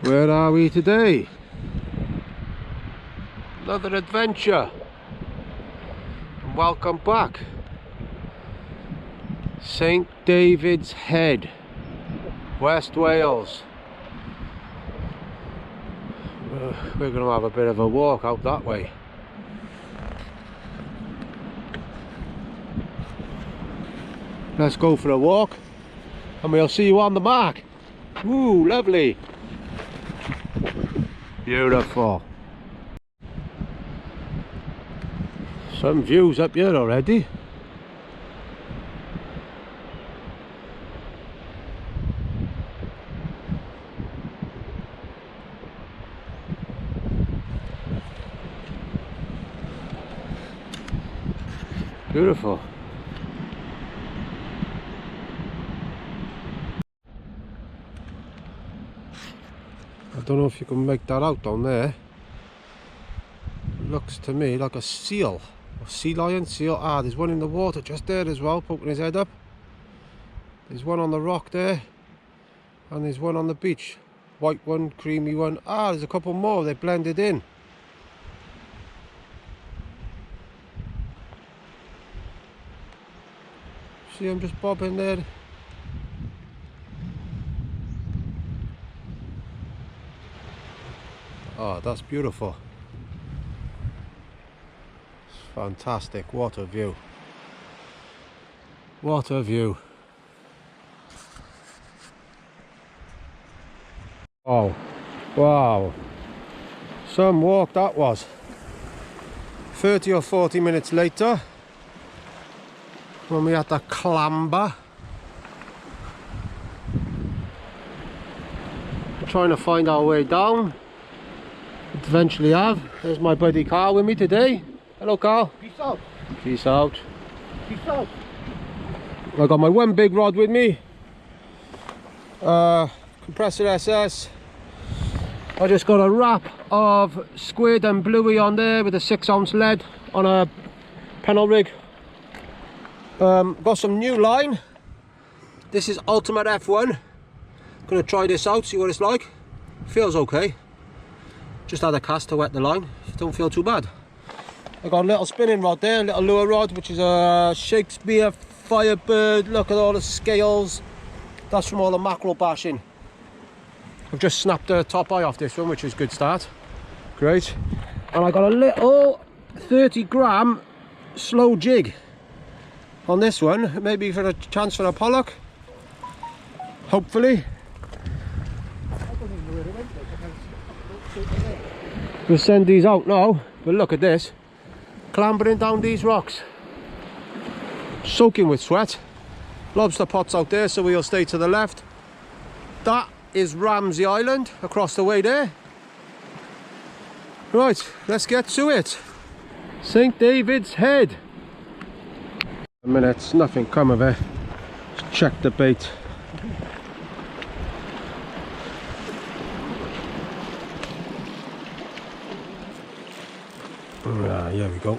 Where are we today? Another adventure. And welcome back. St David's Head, West Wales. We're going to have a bit of a walk out that way. Let's go for a walk and we'll see you on the mark. Ooh, lovely. Beautiful. Some views up here already. Beautiful. I don't know if you can make that out down there. Looks to me like a seal. A sea lion, seal. Ah, there's one in the water just there as well, poking his head up. There's one on the rock there. And there's one on the beach. White one, creamy one. Ah, there's a couple more. They're blended in. See them just bobbing there. Oh, that's beautiful. It's fantastic. What a view. What a view. Oh, wow. Some walk that was. 30 or 40 minutes later, when we had to clamber, trying to find our way down. Eventually have. There's my buddy Carl with me today. Hello Carl. Peace out. Peace out. Peace out. I got my one big rod with me. Compressor SS. I just got a wrap of squid and bluey on there with a 6-ounce lead on a panel rig. Got some new line. This is Ultimate F1. Gonna try this out, see what it's like. Feels okay. Just had a cast to wet the line. Don't feel too bad. I got a little spinning rod there, a little lure rod, which is a Shakespeare Firebird. Look at all the scales. That's from all the mackerel bashing. I've just snapped the top eye off this one, which is a good start. Great. And I got a little 30-gram slow jig on this one, maybe for a chance for a pollock. Hopefully. We'll send these out now, but look at this. Clambering down these rocks. Soaking with sweat. Lobster pots out there, so we'll stay to the left. That is Ramsey Island, across the way there. Right, let's get to it. St David's Head. A minute, nothing come of it. Let's check the bait. Here we go.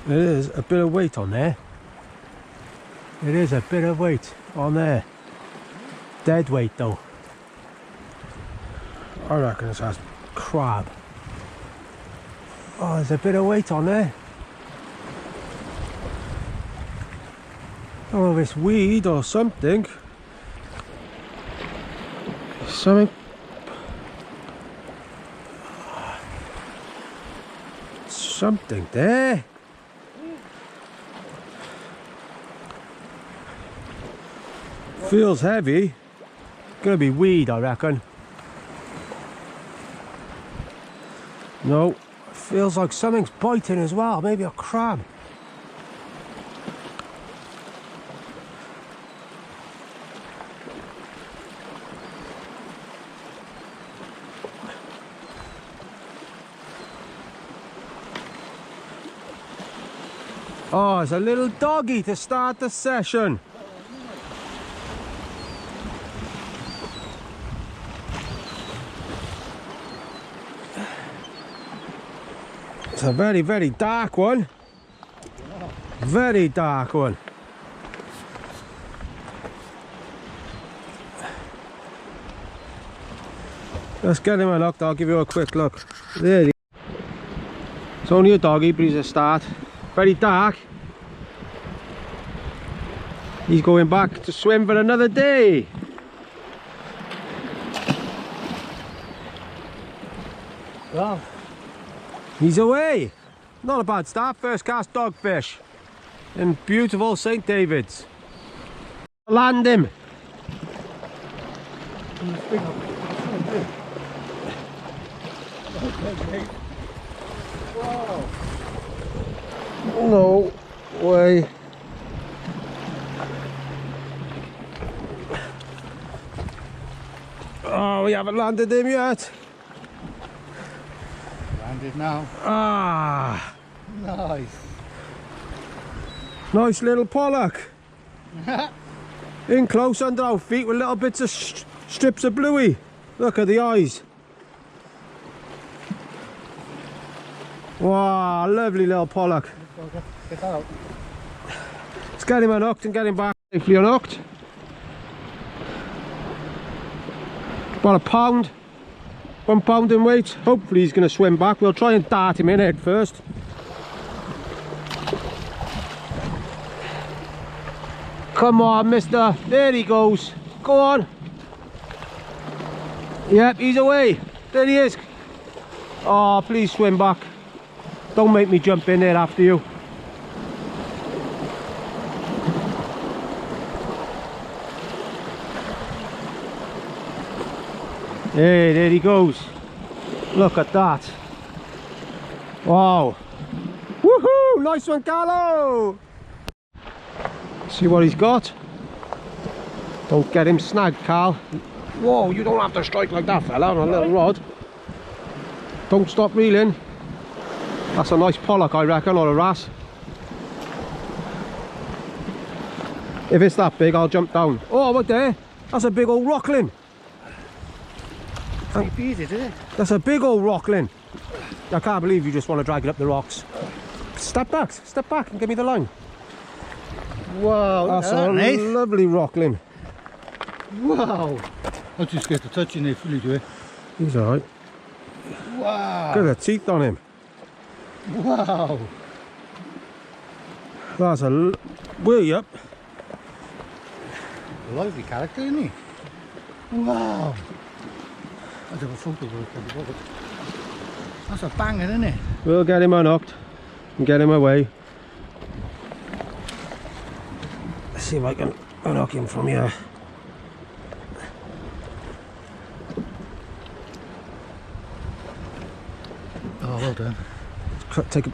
There is a bit of weight on there. It is a bit of weight on there. Dead weight though. I reckon it's a crab. Oh, there's a bit of weight on there. Oh, it's weed or something. Something there. Feels heavy. Gonna be weed, I reckon. No, feels like something's biting as well. Maybe a crab. Oh, it's a little doggy to start the session. It's a very, very dark one. Very dark one. Let's get him unhooked, I'll give you a quick look. There he is. It's only a doggy, but he's a start. Very dark. He's going back to swim for another day. Well, he's away. Not a bad start. First cast dogfish in beautiful St. David's. Land him. wow. No way. Oh, we haven't landed him yet. Landed now. Ah, Nice. nice little pollock. In close under our feet with little bits of strips of bluey. Look at the eyes. Wow, lovely little pollock. Get out. Let's get him unhooked and get him back safely unhooked. About a pound, 1 pound in weight. Hopefully he's going to swim back. We'll try and dart him in head first. Come on, mister. There he goes. Go on. Yep, he's away. There he is. Oh, please swim back. Don't make me jump in there after you. Hey, there he goes. Look at that. Wow. Woohoo! Nice one, Carlo! See what he's got. Don't get him snagged, Carl. Whoa, you don't have to strike like that, fella, on a little rod. Don't stop reeling. That's a nice pollock, I reckon, or a wrasse. If it's that big, I'll jump down. Oh, what there? That's a big old rockling. Easy, did it? That's a big old rockling. I can't believe you just want to drag it up the rocks. Step back and give me the line. Wow, that's a nice. Lovely rockling. Wow. I'm too scared to touch him, fully do it. He's alright. Wow. Look at the teeth on him. Wow. That's a way up. Lively character, isn't he? Wow. I'll have a photo of it. That's a banger, isn't it? We'll get him unhooked and get him away. Let's see if I can unhook him from here. Oh, well done. Take a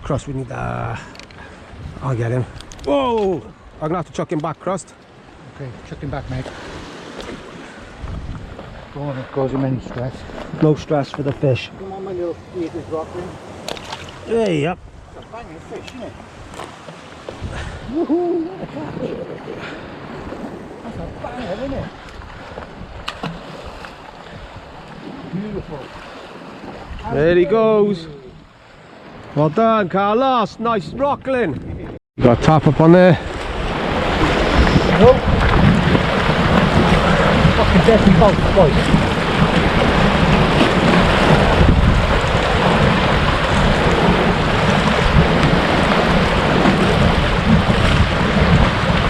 cross, we need that. I'll get him. Whoa! I'm gonna have to chuck him back, crust. Okay, chuck him back, mate. Go on, it cause him any stress. No stress for the fish. Come on, man, you'll see this rockling. Hey, yep. It's a banging fish, isn't it? Woohoo! What a catch! That's a banger, isn't it? Beautiful. There he goes. Well done, Carlos. Nice rockling. You got a tap up on there. Nope. Fucking definitely both twice.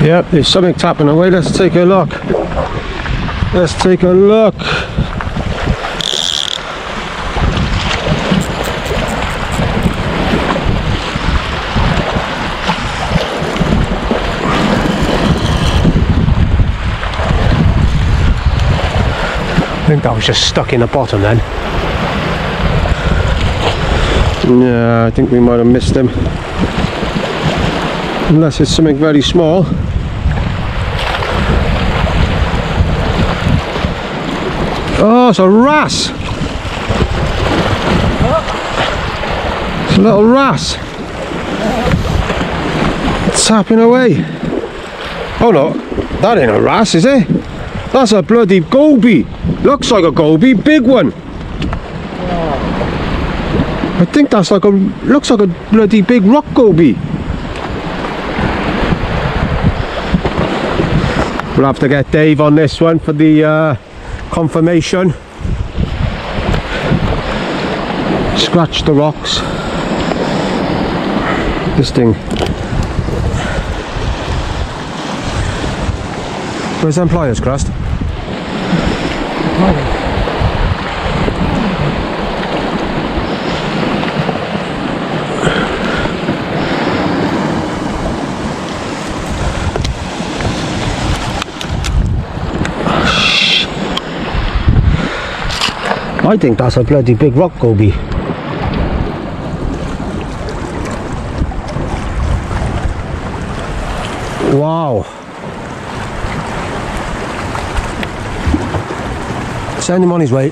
Yep, there's something tapping away. Let's take a look. Let's take a look. I think that was just stuck in the bottom then. Yeah, I think we might have missed him. Unless it's something very small. Oh, it's a wrasse. It's a little wrasse. It's tapping away. Oh no, that ain't a wrasse, is it? That's a bloody goby. Looks like a goby, big one. I think that's like looks like a bloody big rock goby. We'll have to get Dave on this one for the confirmation. scratch the rocks. This thing. Where's them pliers, Crust? I think that's a bloody big rock goby. Wow. Send him on his way.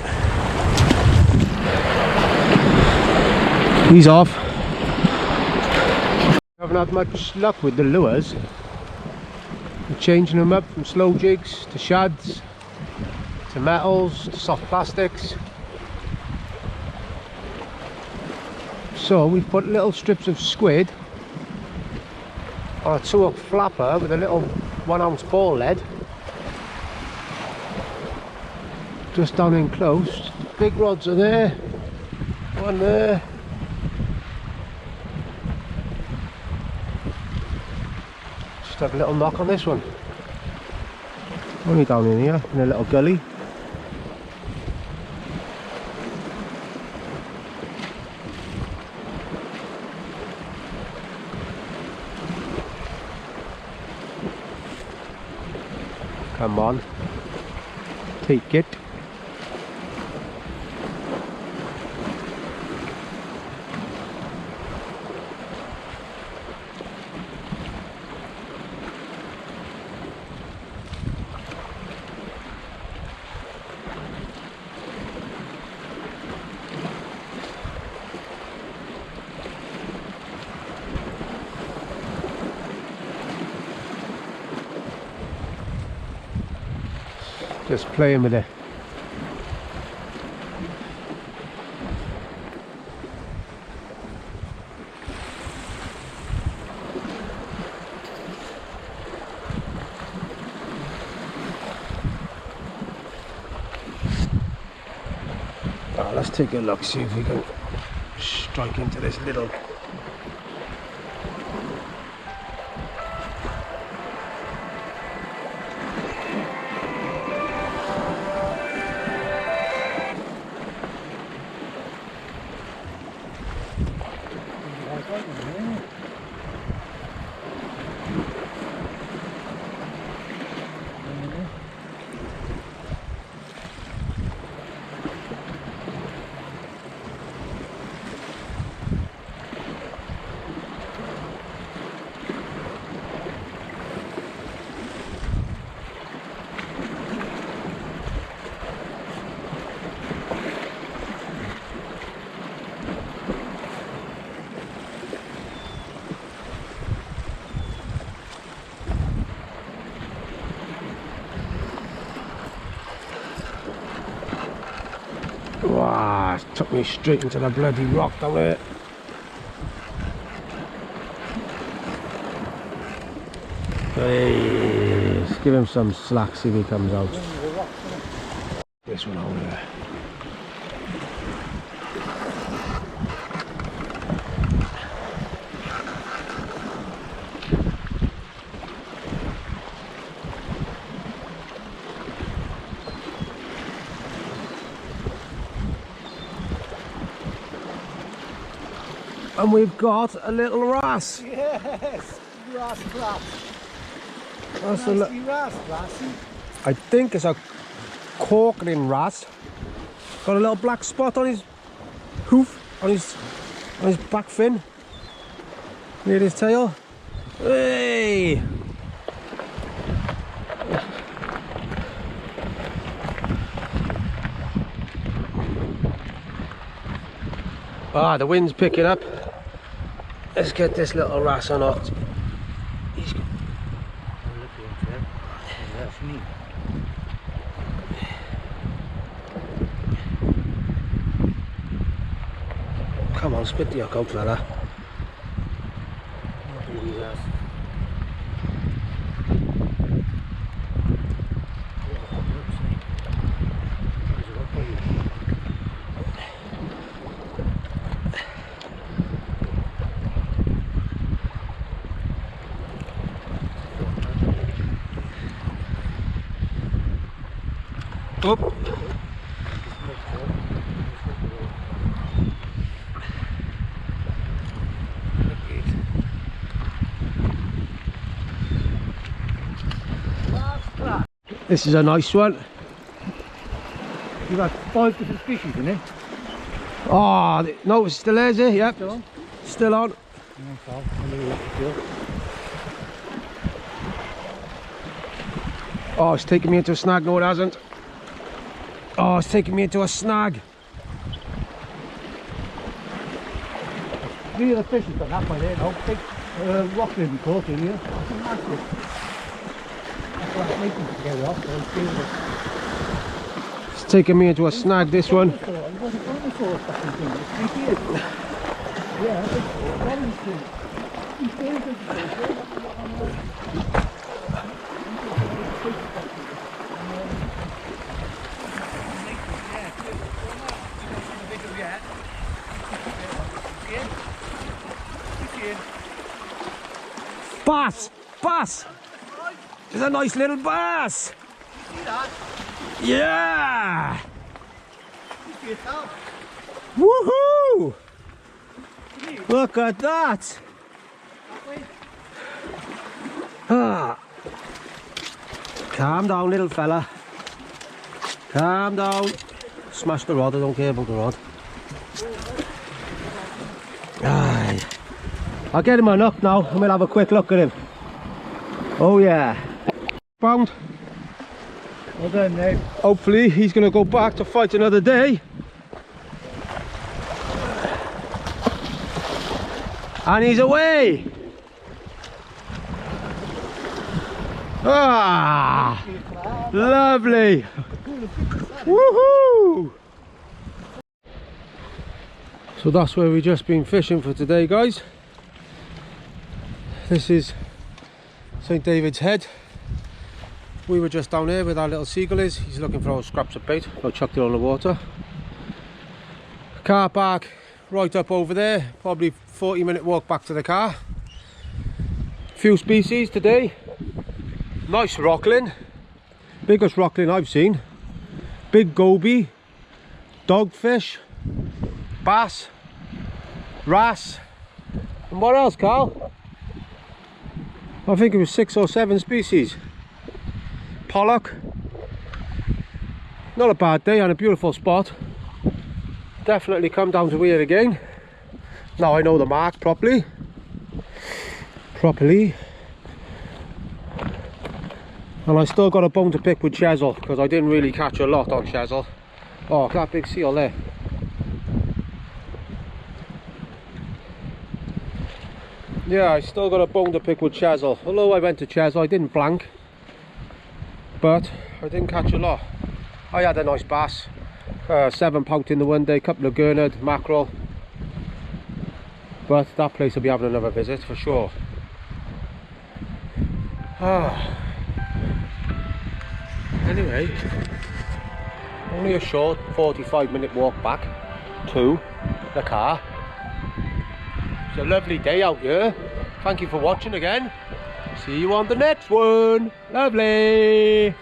He's off. Haven't had much luck with the lures. We're changing them up from slow jigs to shads to metals to soft plastics. So we've put little strips of squid on a 2-hook flapper with a little 1-ounce ball lead. Just down in close. Big rods are there. One there. Just have a little knock on this one. Only down in here, in a little gully. Come on, take it. Just playing with it. Oh, let's take a look, see if we can strike into this little. Wow, it took me straight into the bloody rock down there. Hey, let's give him some slack, see if he comes out. This one over there. And we've got a little wrasse. Yes, wrasse flat. That's Nasty wrasse. I think it's a corking wrasse. Got a little black spot on his hoof, on his back fin, near his tail. Hey! Ah, the wind's picking up. Let's get this little wrasse unhooked. He's got... Come on, spit the hook out, fella. Up. This is a nice one. You've got 5 different species in it. Oh, no, it's still there, is it? Yep. Still on? Still on. Oh, it's taking me into a snag. No, it hasn't. Oh, it's taking me into a snag. 3 of the fish has got that by there now. Big rockling caught in here. That's massive. That's what I'm making to get it off. So it's beautiful. It's taking me into a snag, this one. Yeah, I think Bass! Bass! It's a nice little bass! see that? Yeah! Yourself. Woohoo! Look at that! Ah. Calm down, little fella. Calm down. Smash the rod, I don't care about the rod. Aye. I'll get him on up now and we'll have a quick look at him. Oh yeah. Pound. Well done, Dave. Hopefully he's going to go back to fight another day. And he's away. Ah, lovely. Woohoo! So that's where we've just been fishing for today, guys. This is St. David's Head. We were just down here with our little seagull is. He's looking for our scraps of bait. I chucked it on the water. Car park right up over there. Probably 40-minute walk back to the car. Few species today. Nice rockling. Biggest rockling I've seen. Big goby. Dogfish. Bass. Wrasse. And what else, Carl? I think it was 6 or 7 species. Pollock. Not a bad day and a beautiful spot. Definitely come down to here again. Now I know the mark properly. And I still got a bone to pick with Chesil because I didn't really catch a lot on Chesil. Oh, that big seal there. Yeah, I still got a bone to pick with Chesil. Although I went to Chesil, I didn't blank. But I didn't catch a lot. I had a nice bass. 7 pout in the one day, couple of gurnard, mackerel. But that place will be having another visit for sure. Anyway, only a short 45-minute walk back to the car. It's a lovely day out here. Thank you for watching again. See you on the next one. Lovely.